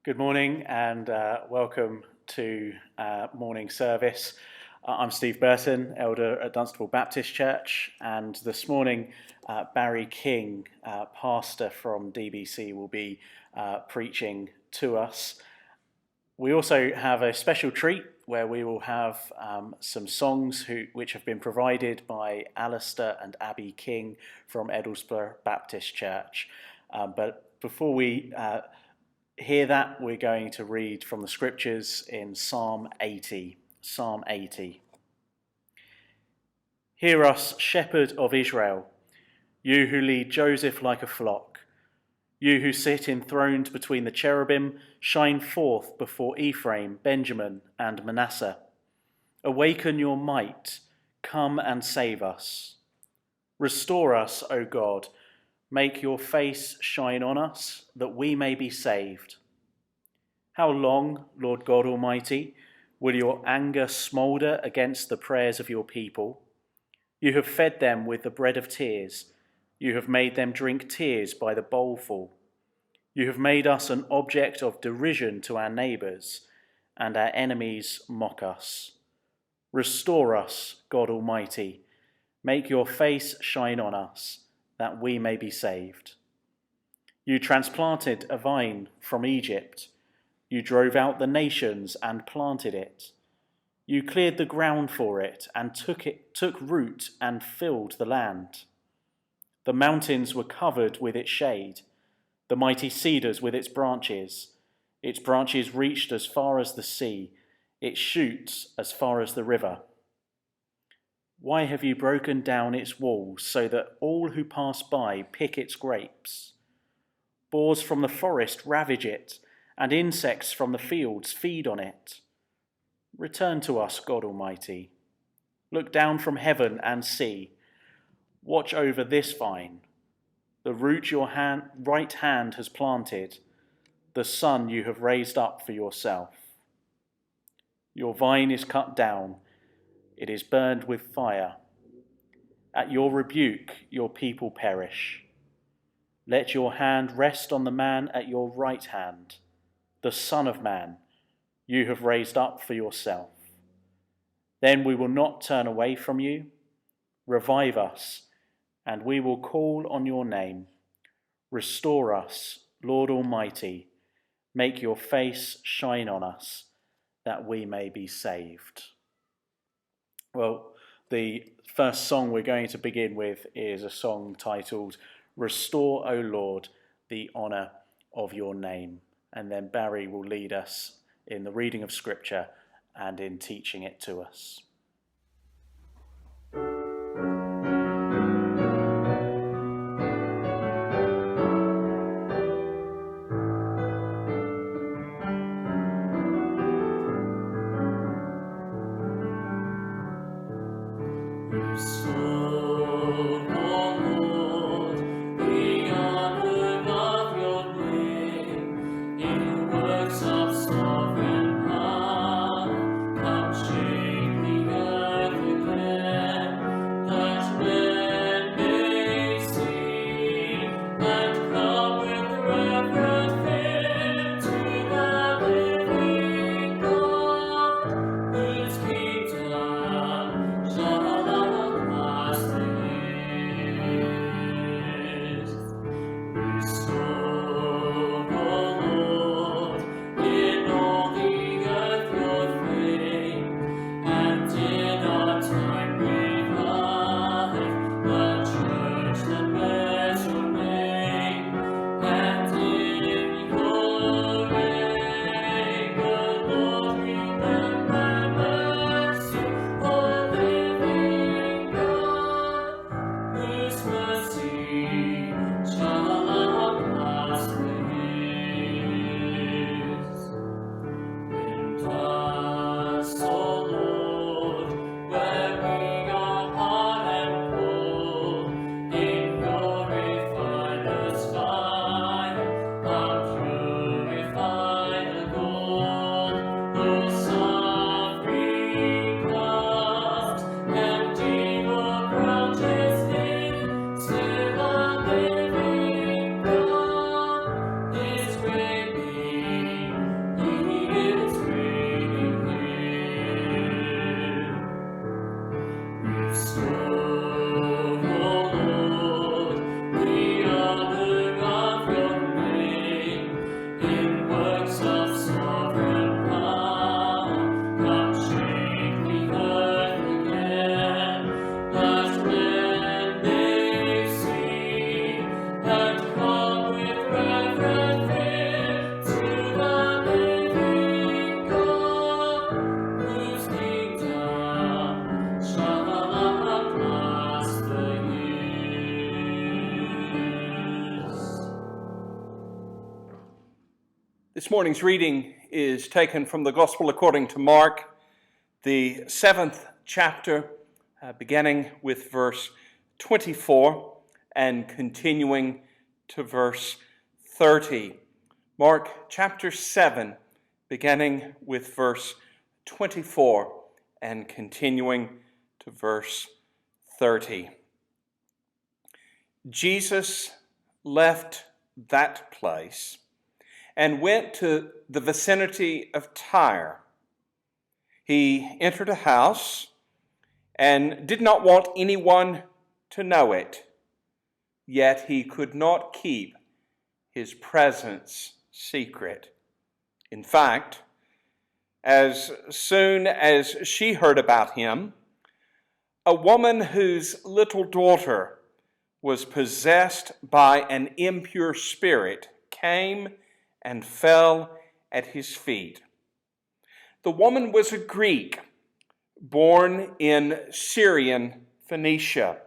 Good morning and welcome to morning service. I'm Steve Burton, elder at Dunstable Baptist Church, and this morning Barry King, pastor from DBC, will be preaching to us. We also have a special treat where we will have some songs which have been provided by Alistair and Abby King from Edlesborough Baptist Church. But before we hear that, we're going to read from the scriptures in Psalm 80. Psalm 80. Hear us, shepherd of Israel, you who lead Joseph like a flock. You who sit enthroned between the cherubim, shine forth before Ephraim, Benjamin, and Manasseh. Awaken your might, come and save us. Restore us, O God. Make your face shine on us, that we may be saved. How long, Lord God Almighty, will your anger smoulder against the prayers of your people? You have fed them with the bread of tears. You have made them drink tears by the bowlful. You have made us an object of derision to our neighbours, and our enemies mock us. Restore us, God Almighty. Make your face shine on us, that we may be saved. You transplanted a vine from Egypt. You drove out the nations and planted it. You cleared the ground for it and took root and filled the land. The mountains were covered with its shade, the mighty cedars with its branches. Its branches reached as far as the sea, its shoots as far as the river. Why have you broken down its walls so that all who pass by pick its grapes? Boars from the forest ravage it, and insects from the fields feed on it. Return to us, God Almighty. Look down from heaven and see. Watch over this vine, the root your right hand has planted, the son you have raised up for yourself. Your vine is cut down. It is burned with fire. At your rebuke, your people perish. Let your hand rest on the man at your right hand, the Son of Man you have raised up for yourself. Then we will not turn away from you. Revive us, and we will call on your name. Restore us, Lord Almighty. Make your face shine on us, that we may be saved. Well, the first song we're going to begin with is a song titled Restore, O Lord, the Honour of Your Name. And then Barry will lead us in the reading of Scripture and in teaching it to us. This morning's reading is taken from the Gospel according to Mark, the 7th chapter, beginning with verse 24 and continuing to verse 30. Mark chapter 7, beginning with verse 24 and continuing to verse 30. Jesus left that place and went to the vicinity of Tyre. He entered a house and did not want anyone to know it, yet he could not keep his presence secret. In fact, as soon as she heard about him, a woman whose little daughter was possessed by an impure spirit came and fell at his feet. The woman was a Greek, born in Syrian Phoenicia.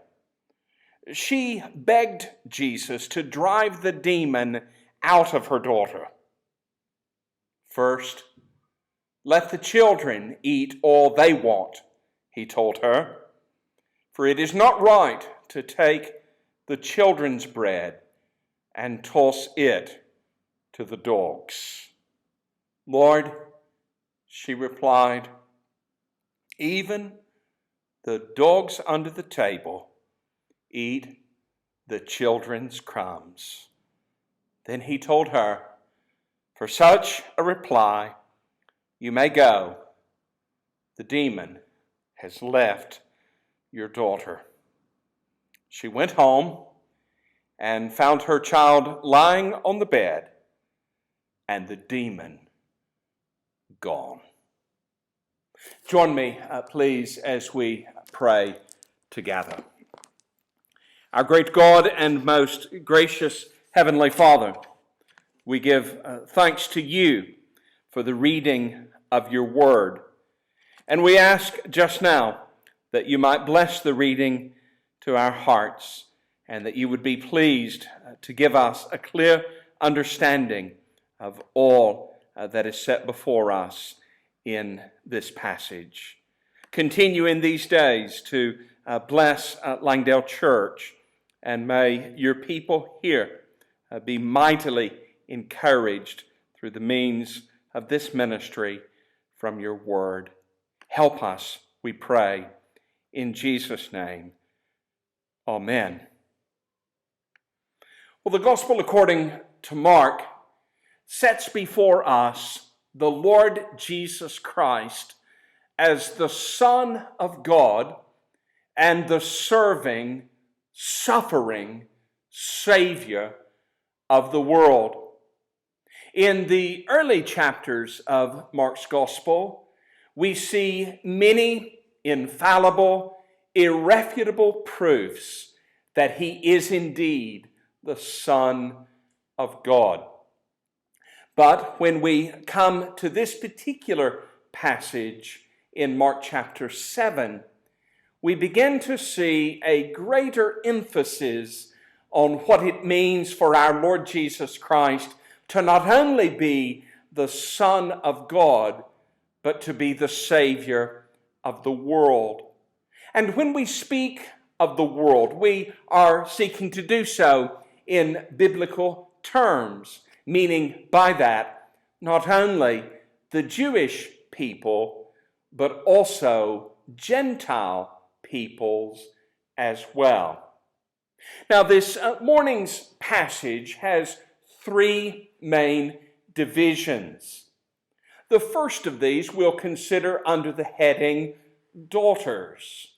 She begged Jesus to drive the demon out of her daughter. "First, let the children eat all they want," he told her, "for it is not right to take the children's bread and toss it to the dogs." "Lord," she replied, "even the dogs under the table eat the children's crumbs." Then he told her, "For such a reply, you may go. The demon has left your daughter." She went home and found her child lying on the bed and the demon gone. Join me, please, as we pray together. Our great God and most gracious Heavenly Father, we give thanks to you for the reading of your word. And we ask just now that you might bless the reading to our hearts and that you would be pleased to give us a clear understanding of all that is set before us in this passage. Continue in these days to bless Langdale Church, and may your people here be mightily encouraged through the means of this ministry from your word. Help us, we pray, in Jesus' name. Amen. Well, the Gospel according to Mark sets before us the Lord Jesus Christ as the Son of God and the serving, suffering Savior of the world. In the early chapters of Mark's Gospel, we see many infallible, irrefutable proofs that he is indeed the Son of God. But when we come to this particular passage in Mark chapter 7, we begin to see a greater emphasis on what it means for our Lord Jesus Christ to not only be the Son of God, but to be the Savior of the world. And when we speak of the world, we are seeking to do so in biblical terms, meaning by that not only the Jewish people, but also Gentile peoples as well. Now, this morning's passage has three main divisions. The first of these we'll consider under the heading daughters.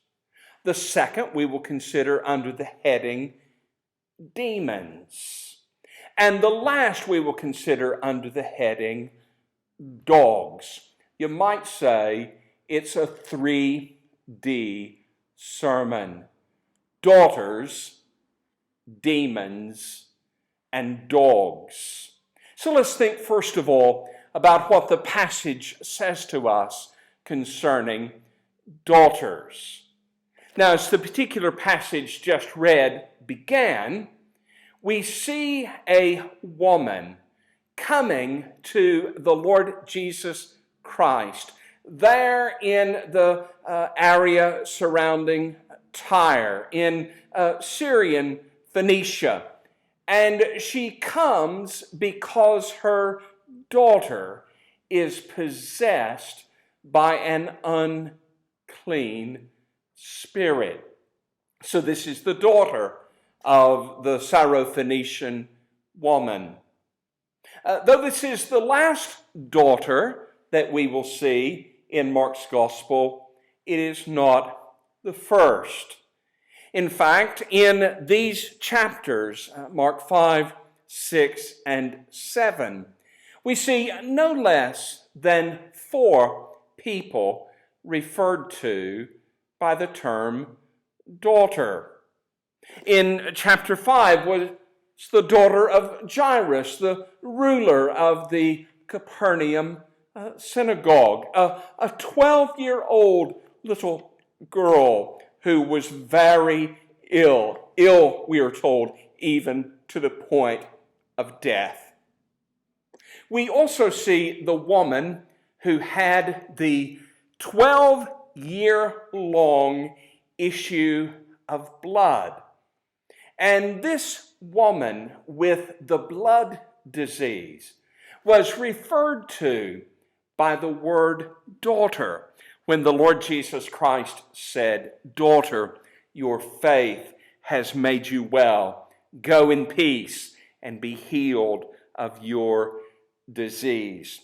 The second we will consider under the heading demons. And the last we will consider under the heading dogs. You might say it's a 3D sermon. Daughters, demons, and dogs. So let's think first of all about what the passage says to us concerning daughters. Now, as the particular passage just read began, we see a woman coming to the Lord Jesus Christ there in the area surrounding Tyre, in Syrian Phoenicia. And she comes because her daughter is possessed by an unclean spirit. So this is the daughter of the Syrophoenician woman. Though this is the last daughter that we will see in Mark's gospel, it is not the first. In fact, in these chapters, Mark 5, 6, and 7, we see no less than 4 people referred to by the term daughter. In chapter 5 was the daughter of Jairus, the ruler of the Capernaum synagogue, a 12-year-old little girl who was very ill, we are told, even to the point of death. We also see the woman who had the 12-year-long issue of blood. And this woman with the blood disease was referred to by the word daughter when the Lord Jesus Christ said, "Daughter, your faith has made you well. Go in peace and be healed of your disease."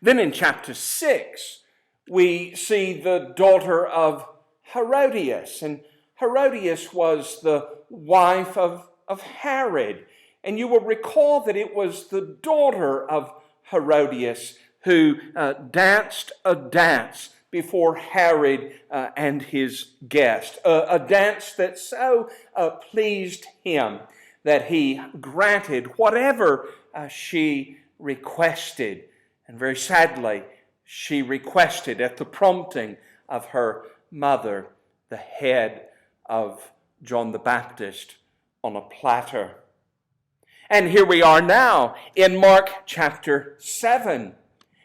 Then in chapter 6, we see the daughter of Herodias. And Herodias was the wife of Herod. And you will recall that it was the daughter of Herodias who danced a dance before Herod and his guest, a dance that so pleased him that he granted whatever she requested. And very sadly, she requested, at the prompting of her mother, the head of John the Baptist on a platter. And here we are now in Mark chapter 7.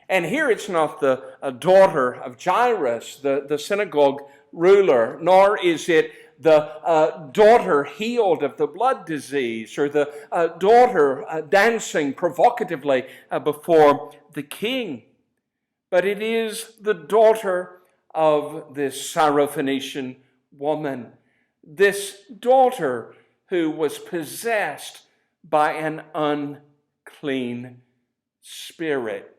And here it's not the daughter of Jairus, the synagogue ruler, nor is it the daughter healed of the blood disease, or the daughter dancing provocatively before the king. But it is the daughter of this Syrophoenician woman, this daughter who was possessed by an unclean spirit.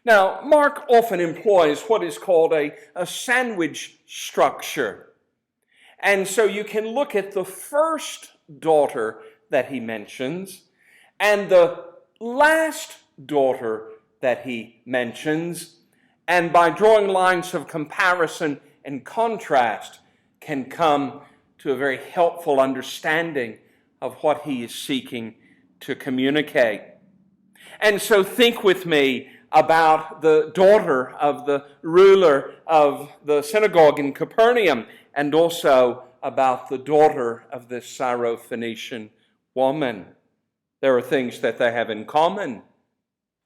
Now, Mark often employs what is called a sandwich structure. And so you can look at the first daughter that he mentions and the last daughter that he mentions, and by drawing lines of comparison and contrast can come to a very helpful understanding of what he is seeking to communicate. And so think with me about the daughter of the ruler of the synagogue in Capernaum, and also about the daughter of this Syrophoenician woman. There are things that they have in common,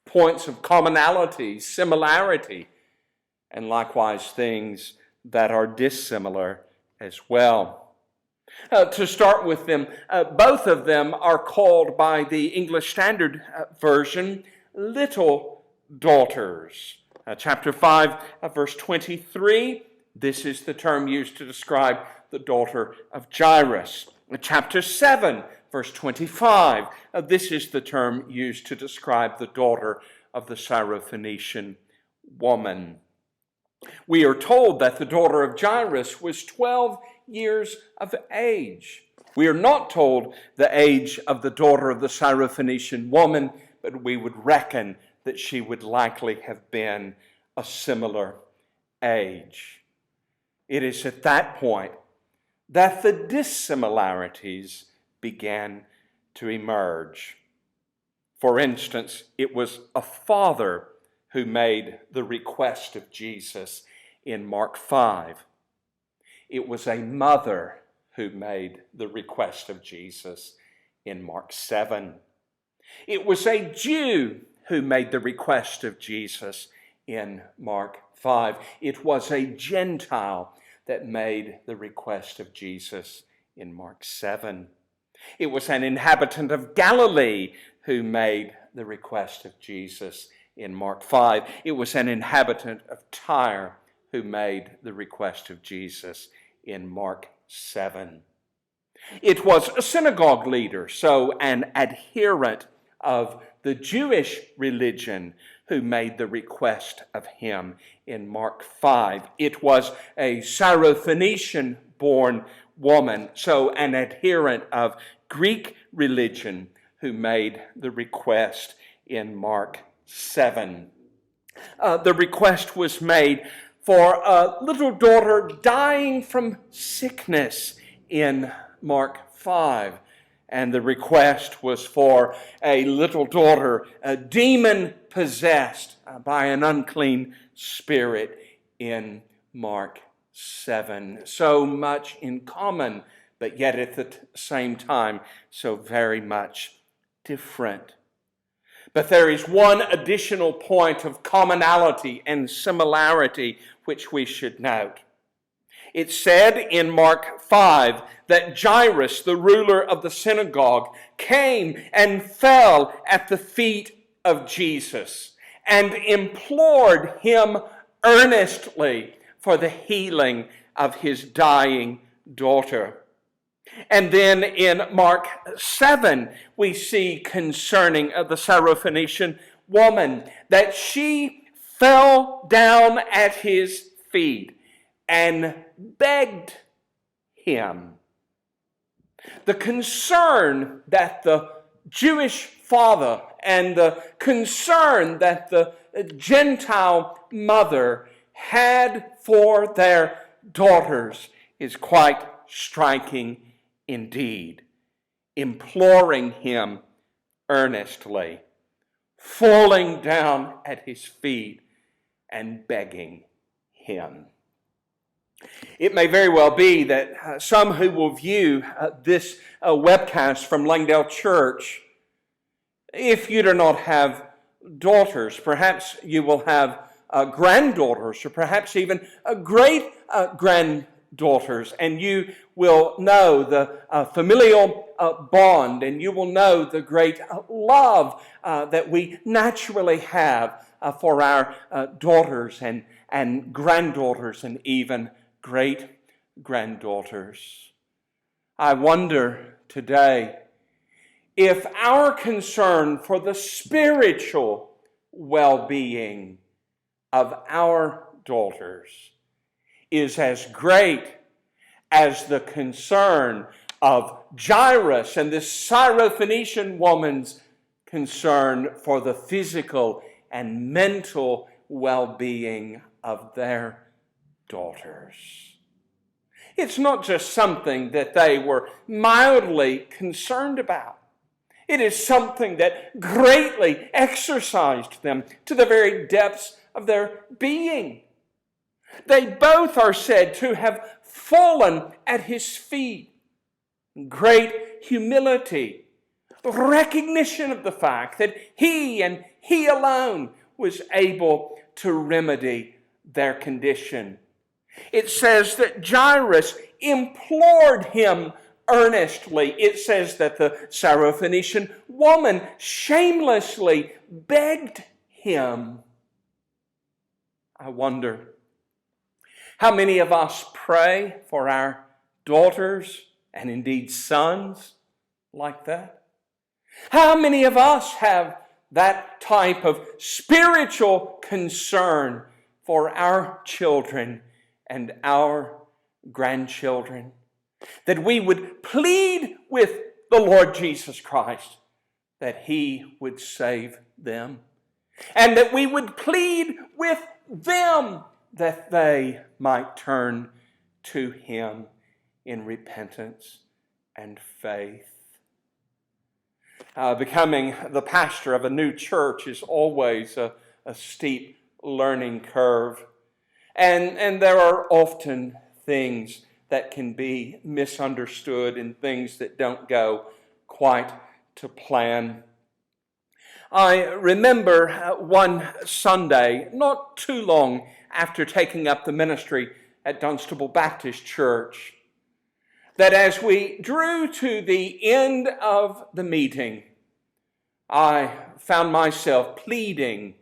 points of commonality, similarity, and likewise things that are dissimilar as well. To start with them, both of them are called by the English Standard Version little daughters. Chapter 5, verse 23, this is the term used to describe the daughter of Jairus. Chapter 7, verse 25, this is the term used to describe the daughter of the Syrophoenician woman. We are told that the daughter of Jairus was 12 years of age. We are not told the age of the daughter of the Syrophoenician woman, but we would reckon that she would likely have been a similar age. It is at that point that the dissimilarities began to emerge. For instance, it was a father who made the request of Jesus in Mark 5. It was a mother who made the request of Jesus in Mark 7. It was a Jew who made the request of Jesus in Mark 5. It was a Gentile that made the request of Jesus in Mark 7. It was an inhabitant of Galilee who made the request of Jesus in Mark 5. It was an inhabitant of Tyre who made the request of Jesus in Mark 7. It was a synagogue leader, so an adherent of the Jewish religion, who made the request of him in Mark 5. It was a Syrophoenician-born woman, so an adherent of Greek religion, who made the request in Mark 7. The request was made for a little daughter dying from sickness in Mark 5. And the request was for a little daughter, demon-possessed by an unclean spirit in Mark 7. So much in common, but yet at the same time, so very much different. But there is one additional point of commonality and similarity which we should note. It said in Mark 5 that Jairus, the ruler of the synagogue, came and fell at the feet of Jesus and implored him earnestly for the healing of his dying daughter. And then in Mark 7, we see concerning the Syrophoenician woman that she fell down at his feet and begged him. The concern that the Jewish father and the concern that the Gentile mother had for their daughters is quite striking indeed. Imploring him earnestly, falling down at his feet and begging him. It may very well be that some who will view this webcast from Langdale Church, if you do not have daughters, perhaps you will have granddaughters, or perhaps even great granddaughters, and you will know the familial bond, and you will know the great love that we naturally have for our daughters and granddaughters and even great-granddaughters. I wonder today if our concern for the spiritual well-being of our daughters is as great as the concern of Jairus and this Syrophoenician woman's concern for the physical and mental well-being of their daughters. It's not just something that they were mildly concerned about. It is something that greatly exercised them to the very depths of their being. They both are said to have fallen at his feet. Great humility, recognition of the fact that he and he alone was able to remedy their condition. It says that Jairus implored him earnestly. It says that the Syrophoenician woman shamelessly begged him. I wonder how many of us pray for our daughters and indeed sons like that? How many of us have that type of spiritual concern for our children and our grandchildren? That we would plead with the Lord Jesus Christ that He would save them, and that we would plead with them that they might turn to Him in repentance and faith. Becoming the pastor of a new church is always a steep learning curve. And there are often things that can be misunderstood and things that don't go quite to plan. I remember one Sunday, not too long after taking up the ministry at Dunstable Baptist Church, that as we drew to the end of the meeting, I found myself pleading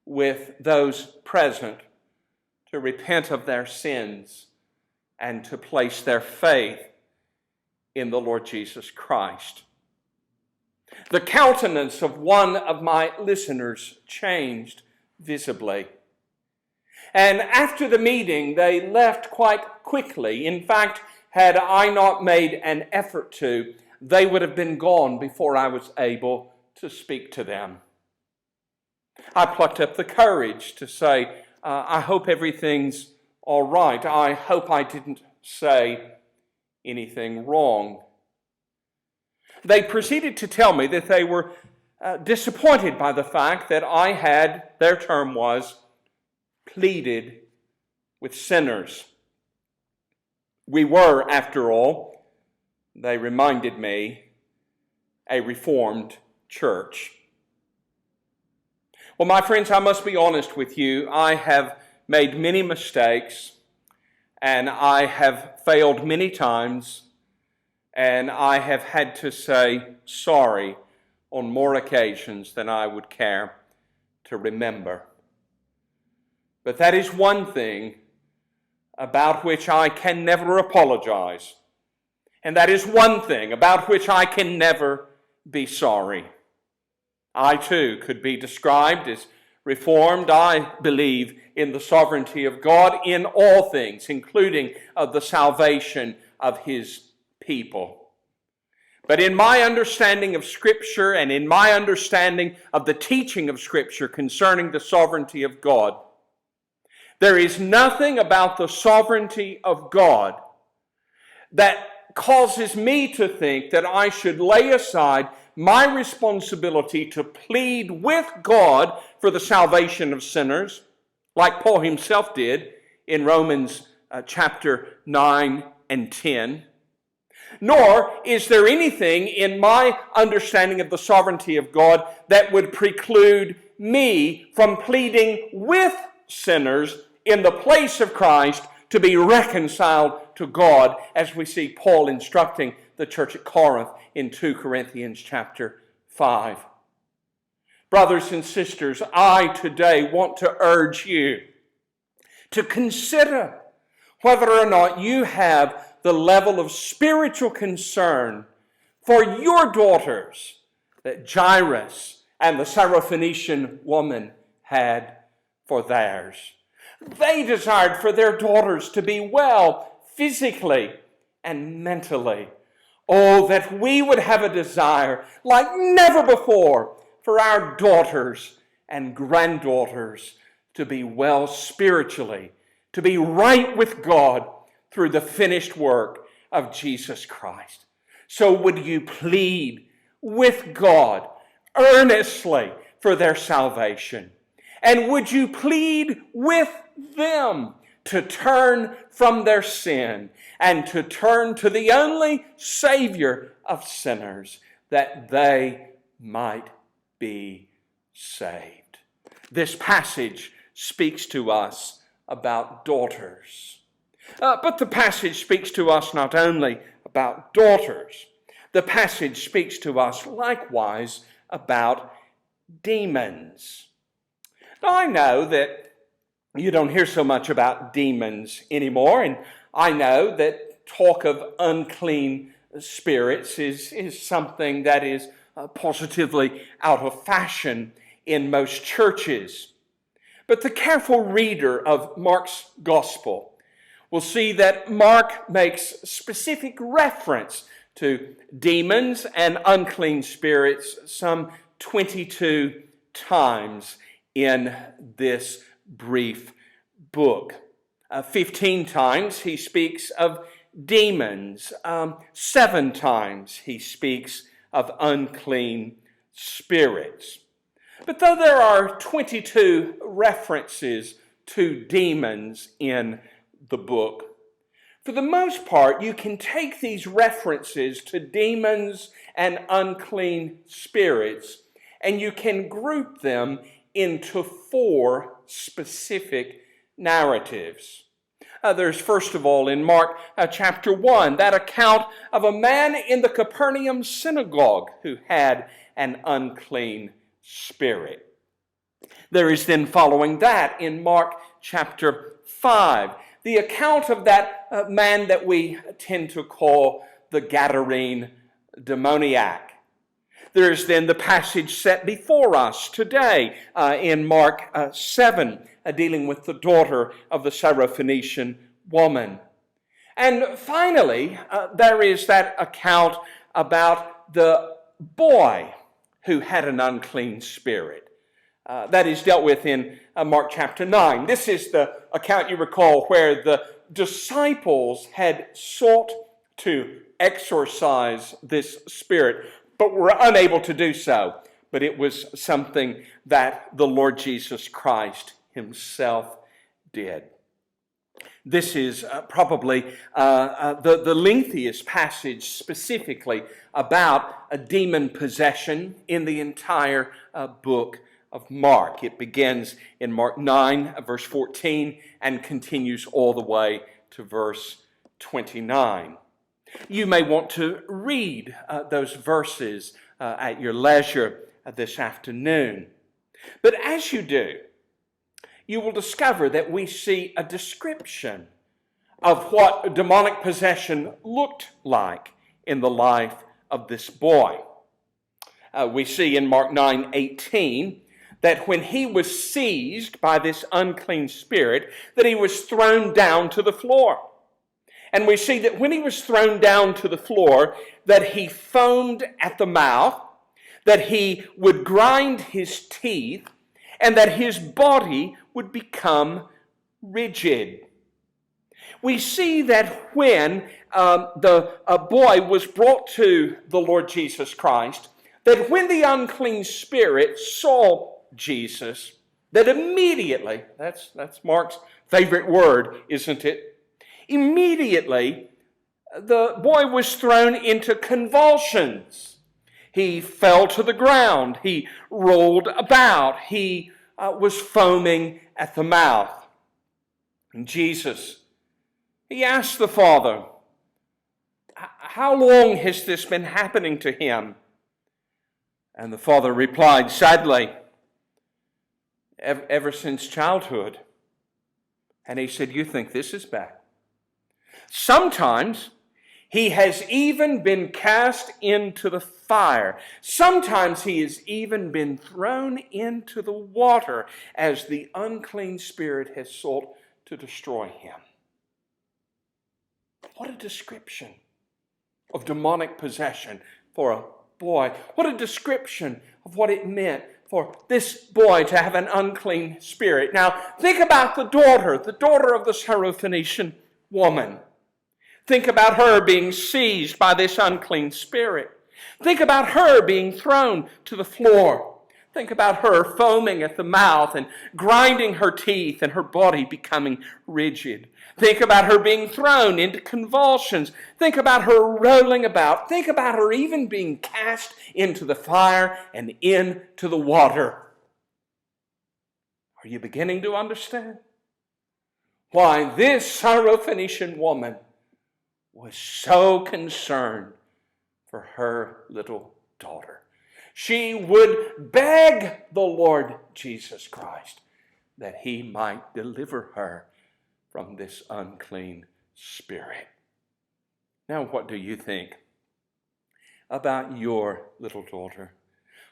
with those present to repent of their sins and to place their faith in the Lord Jesus Christ. The countenance of one of my listeners changed visibly. And after the meeting, they left quite quickly. In fact, had I not made an effort to, they would have been gone before I was able to speak to them. I plucked up the courage to say, I hope everything's all right. I hope I didn't say anything wrong. They proceeded to tell me that they were disappointed by the fact that I had, their term was, pleaded with sinners. We were, after all, they reminded me, a Reformed church. Well, my friends, I must be honest with you. I have made many mistakes, and I have failed many times, and I have had to say sorry on more occasions than I would care to remember. But that is one thing about which I can never apologize. And that is one thing about which I can never be sorry. I too could be described as Reformed. I believe in the sovereignty of God in all things, including the salvation of His people. But in my understanding of Scripture and in my understanding of the teaching of Scripture concerning the sovereignty of God, there is nothing about the sovereignty of God that causes me to think that I should lay aside my responsibility to plead with God for the salvation of sinners, like Paul himself did in Romans chapter 9 and 10. Nor is there anything in my understanding of the sovereignty of God that would preclude me from pleading with sinners in the place of Christ to be reconciled to God, as we see Paul instructing the church at Corinth in 2 Corinthians chapter 5. Brothers and sisters, I today want to urge you to consider whether or not you have the level of spiritual concern for your daughters that Jairus and the Syrophoenician woman had for theirs. They desired for their daughters to be well physically and mentally. Oh, that we would have a desire like never before for our daughters and granddaughters to be well spiritually, to be right with God through the finished work of Jesus Christ. So would you plead with God earnestly for their salvation? And would you plead with them to turn from their sin and to turn to the only Savior of sinners, that they might be saved? This passage speaks to us about daughters. But the passage speaks to us not only about daughters. The passage speaks to us likewise about demons. Now, I know that you don't hear so much about demons anymore, and I know that talk of unclean spirits is something that is positively out of fashion in most churches. But the careful reader of Mark's gospel will see that Mark makes specific reference to demons and unclean spirits some 22 times in this brief book. 15 times he speaks of demons. 7 times he speaks of unclean spirits. But though there are 22 references to demons in the book, for the most part, you can take these references to demons and unclean spirits and you can group them into 4 specific narratives. There's first of all in Mark chapter 1, that account of a man in the Capernaum synagogue who had an unclean spirit. There is then following that in Mark chapter 5, the account of that man that we tend to call the Gadarene demoniac. There is then the passage set before us today in Mark 7, dealing with the daughter of the Syrophoenician woman. And finally, there is that account about the boy who had an unclean spirit. That is dealt with in Mark chapter 9. This is the account, you recall, where the disciples had sought to exorcise this spirit, but were unable to do so. But it was something that the Lord Jesus Christ himself did. This is probably the lengthiest passage specifically about a demon possession in the entire book of Mark. It begins in Mark 9, verse 14, and continues all the way to verse 29. You may want to read those verses at your leisure this afternoon. But as you do, you will discover that we see a description of what demonic possession looked like in the life of this boy. We see in Mark 9:18 that when he was seized by this unclean spirit, that he was thrown down to the floor. And we see that when he was thrown down to the floor, that he foamed at the mouth, that he would grind his teeth, and that his body would become rigid. We see that when the boy was brought to the Lord Jesus Christ, that when the unclean spirit saw Jesus, that immediately, that's Mark's favorite word, isn't it? Immediately, the boy was thrown into convulsions. He fell to the ground. He rolled about. He was foaming at the mouth. And Jesus, he asked the Father, how long has this been happening to him? And the Father replied, sadly, ever since childhood. And he said, you think this is bad? Sometimes he has even been cast into the fire. Sometimes he has even been thrown into the water as the unclean spirit has sought to destroy him. What a description of demonic possession for a boy. What a description of what it meant for this boy to have an unclean spirit. Now, think about the daughter of the Syrophoenician woman. Think about her being seized by this unclean spirit. Think about her being thrown to the floor. Think about her foaming at the mouth and grinding her teeth and her body becoming rigid. Think about her being thrown into convulsions. Think about her rolling about. Think about her even being cast into the fire and into the water. Are you beginning to understand why this Syrophoenician woman was so concerned for her little daughter? She would beg the Lord Jesus Christ that he might deliver her from this unclean spirit. Now, what do you think about your little daughter?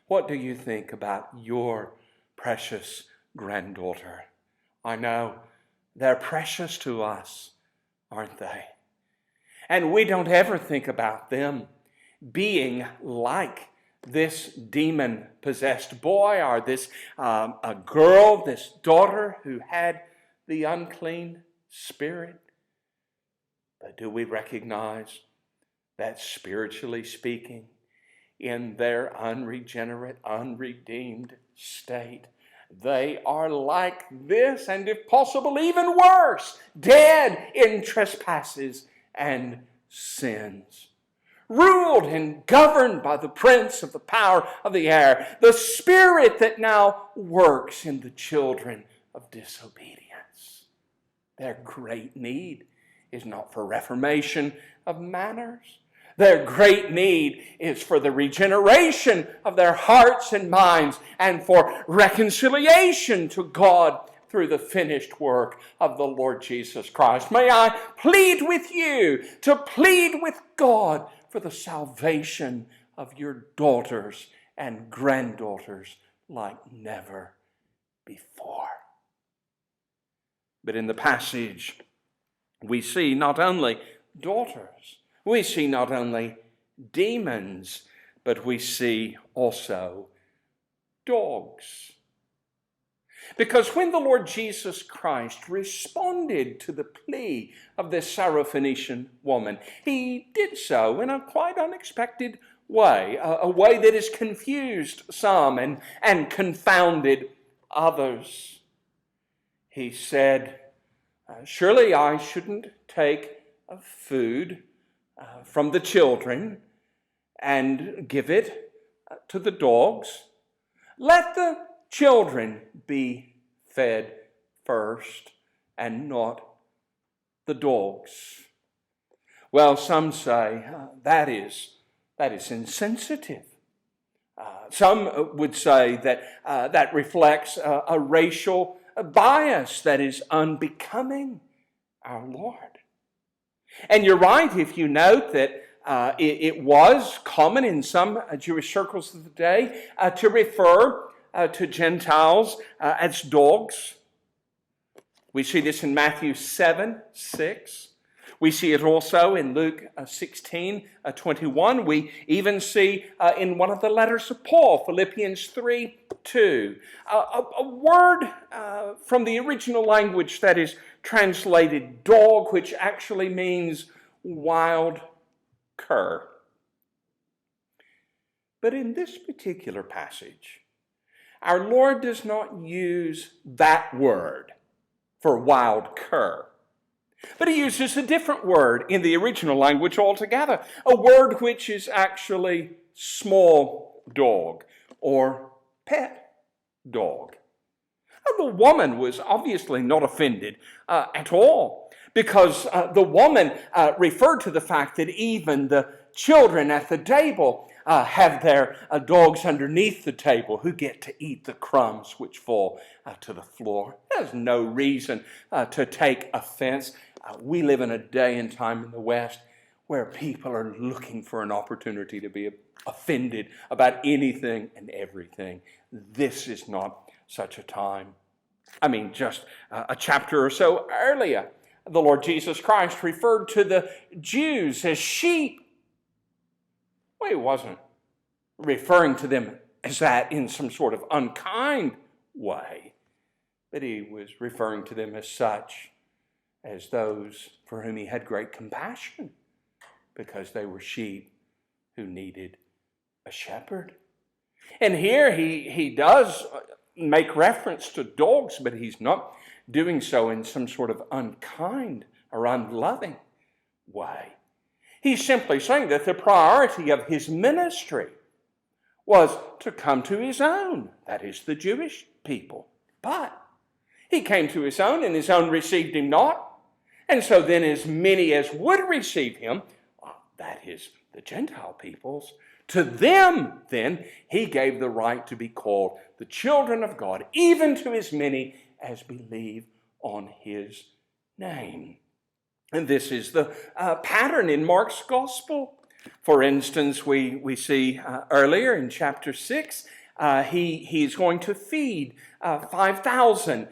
What do you think about your precious granddaughter? I know they're precious to us, aren't they? And we don't ever think about them being like this demon-possessed boy or this a girl, this daughter who had the unclean spirit. But do we recognize that spiritually speaking, in their unregenerate, unredeemed state, they are like this, and if possible even worse, dead in trespasses and sins? ruled and governed by the prince of the power of the air, the spirit that now works in the children of disobedience. Their great need is not for reformation of manners. Their great need is for the regeneration of their hearts and minds and for reconciliation to God through the finished work of the Lord Jesus Christ. May I plead with you to plead with God for the salvation of your daughters and granddaughters like never before. But in the passage, we see not only daughters, we see not only demons, but we see also dogs. Because when the Lord Jesus Christ responded to the plea of this Syrophoenician woman, he did so in a quite unexpected way, a way that has confused some and confounded others. He said, surely I shouldn't take food from the children and give it to the dogs. Let the children be fed first and not the dogs. Well, some say that is insensitive. Some would say that that reflects a racial bias that is unbecoming our Lord. And you're right if you note that it was common in some Jewish circles of the day to refer to Gentiles as dogs. We see this in Matthew 7:6. We see it also in Luke 16:21. We even see in one of the letters of Paul, Philippians 3:2, a word from the original language that is translated dog, which actually means wild cur. But in this particular passage, our Lord does not use that word for wild cur, but he uses a different word in the original language altogether, a word which is actually small dog or pet dog. The woman was obviously not offended at all, because the woman referred to the fact that even the children at the table have their dogs underneath the table who get to eat the crumbs which fall to the floor. There's no reason to take offense. We live in a day and time in the West where people are looking for an opportunity to be offended about anything and everything. This is not such a time. I mean, just a chapter or so earlier, the Lord Jesus Christ referred to the Jews as sheep. Well, he wasn't referring to them as that in some sort of unkind way, but he was referring to them as such, as those for whom he had great compassion, because they were sheep who needed a shepherd. And here he does make reference to dogs, but he's not doing so in some sort of unkind or unloving way. He's simply saying that the priority of his ministry was to come to his own, that is, the Jewish people. But he came to his own, and his own received him not. And so then as many as would receive him, that is, the Gentile peoples, to them, then, he gave the right to be called the children of God, even to as many as believe on his name. And this is the pattern in Mark's gospel. For instance, we see earlier in chapter 6, he's going to feed 5,000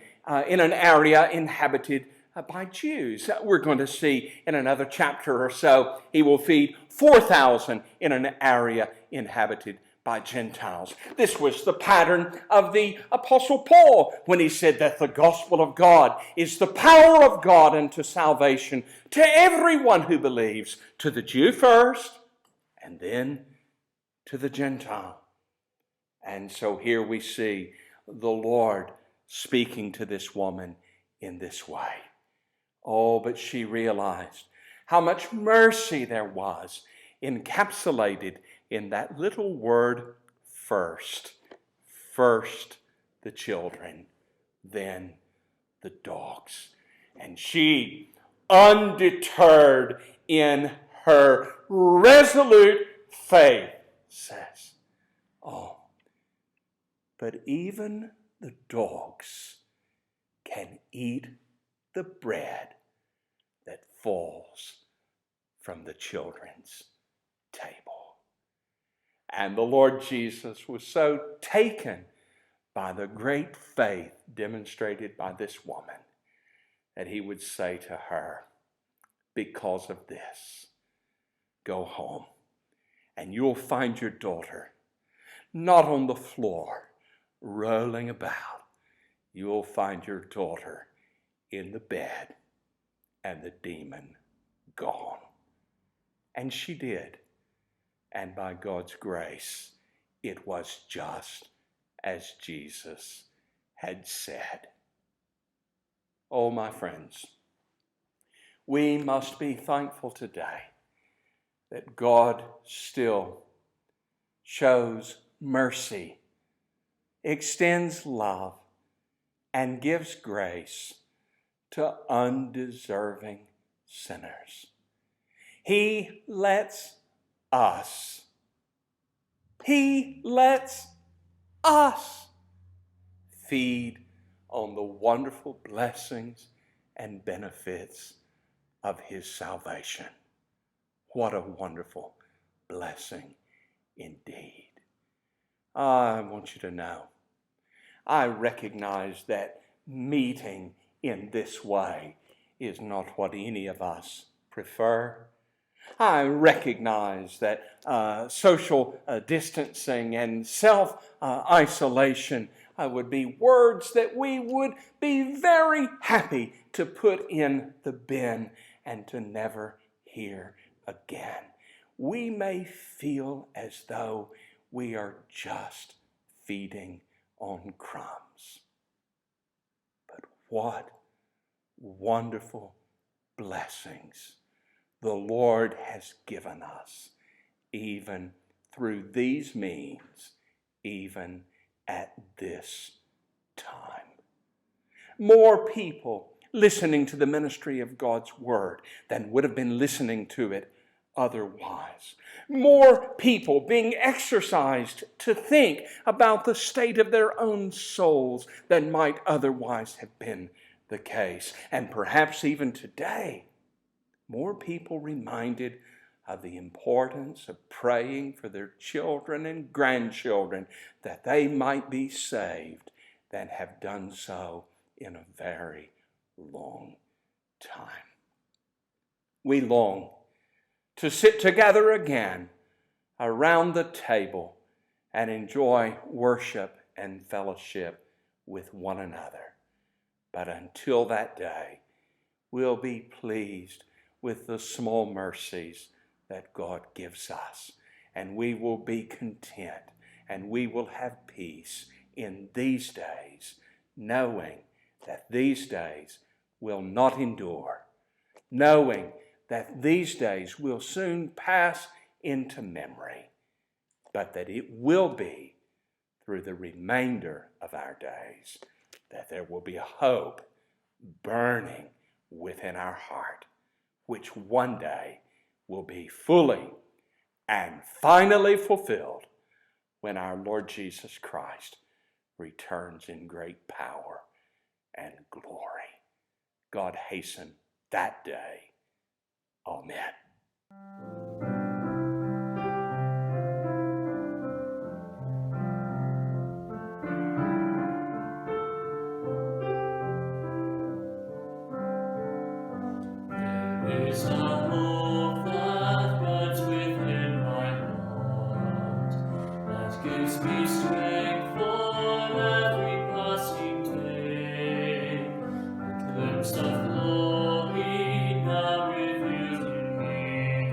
in an area inhabited by Jews. We're going to see in another chapter or so, he will feed 4,000 in an area inhabited by Gentiles. This was the pattern of the Apostle Paul when he said that the gospel of God is the power of God unto salvation to everyone who believes, to the Jew first, and then to the Gentile. And so here we see the Lord speaking to this woman in this way. Oh, but she realized how much mercy there was encapsulated in that little word first. First the children, then the dogs. And she, undeterred in her resolute faith, says, oh, but even the dogs can eat the bread that falls from the children's table. And the Lord Jesus was so taken by the great faith demonstrated by this woman that he would say to her, because of this, go home and you'll find your daughter not on the floor rolling about. You'll find your daughter in the bed and the demon gone. And she did. And by God's grace, it was just as Jesus had said. Oh, my friends, we must be thankful today that God still shows mercy, extends love, and gives grace to undeserving sinners. He lets us feed on the wonderful blessings and benefits of his salvation. What a wonderful blessing indeed. I want you to know, I recognize that meeting in this way is not what any of us prefer. I recognize that social distancing and self-isolation would be words that we would be very happy to put in the bin and to never hear again. We may feel as though we are just feeding on crumbs. But what wonderful blessings the Lord has given us, even through these means, even at this time. More people listening to the ministry of God's Word than would have been listening to it otherwise. More people being exercised to think about the state of their own souls than might otherwise have been the case. And perhaps even today, more people reminded of the importance of praying for their children and grandchildren that they might be saved than have done so in a very long time. We long to sit together again around the table and enjoy worship and fellowship with one another. But until that day, we'll be pleased with the small mercies that God gives us. And we will be content and we will have peace in these days, knowing that these days will not endure, knowing that these days will soon pass into memory, but that it will be through the remainder of our days that there will be a hope burning within our heart, which one day will be fully and finally fulfilled when our Lord Jesus Christ returns in great power and glory. God hasten that day. Amen. There is a hope that burns within my heart, that gives me strength for every passing day. A glimpse of glory now revealed in me,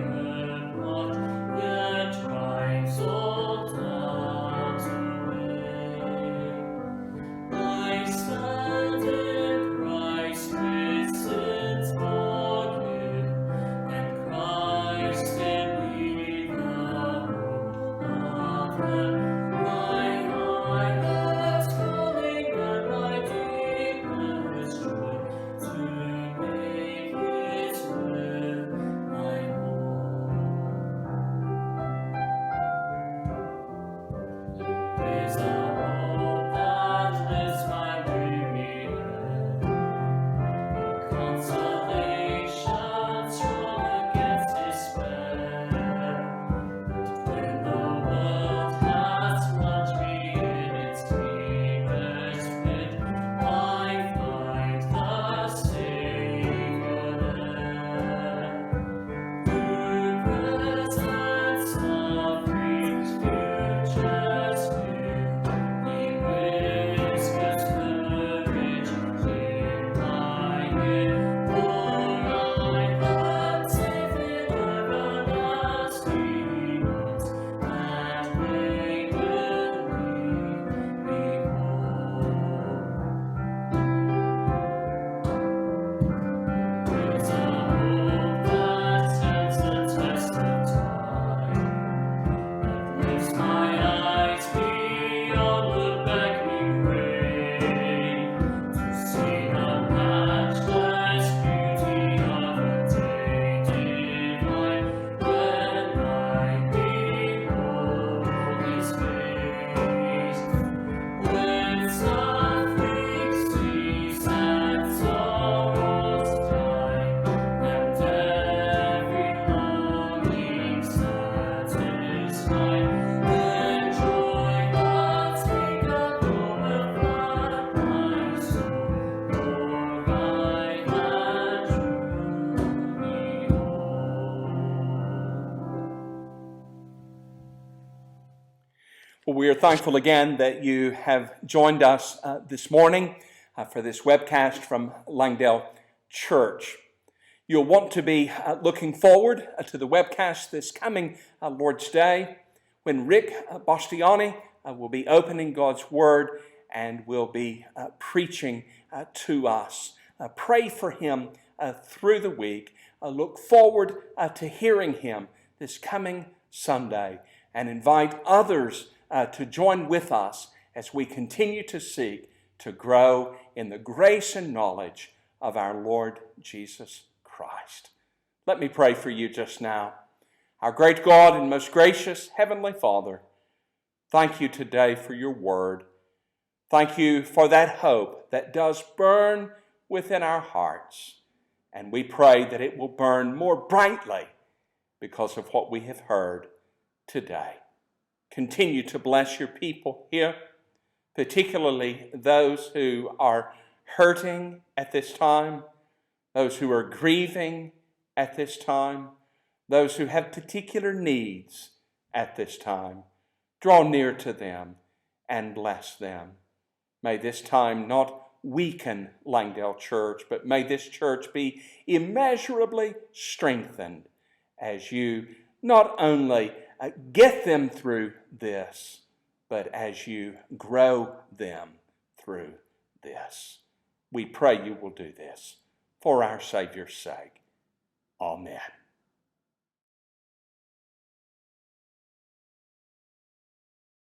not yet drives all doubts away. I stand in Christ with sins forgiven, and Christ in me Well, we are thankful again that you have joined us this morning for this webcast from Langdale Church. You'll want to be looking forward to the webcast this coming Lord's Day when Rick Bastiani will be opening God's Word and will be preaching to us. Pray for him through the week. Look forward to hearing him this coming Sunday and invite others to join with us as we continue to seek to grow in the grace and knowledge of our Lord Jesus Christ. Let me pray for you just now. Our great God and most gracious Heavenly Father, thank you today for your word. Thank you for that hope that does burn within our hearts. And we pray that it will burn more brightly because of what we have heard today. Continue to bless your people here, particularly those who are hurting at this time, those who are grieving at this time, those who have particular needs at this time. Draw near to them and bless them. May this time not weaken Langdale Church, but may this church be immeasurably strengthened as you not only get them through this, but as you grow them through this. We pray you will do this for our Savior's sake. Amen.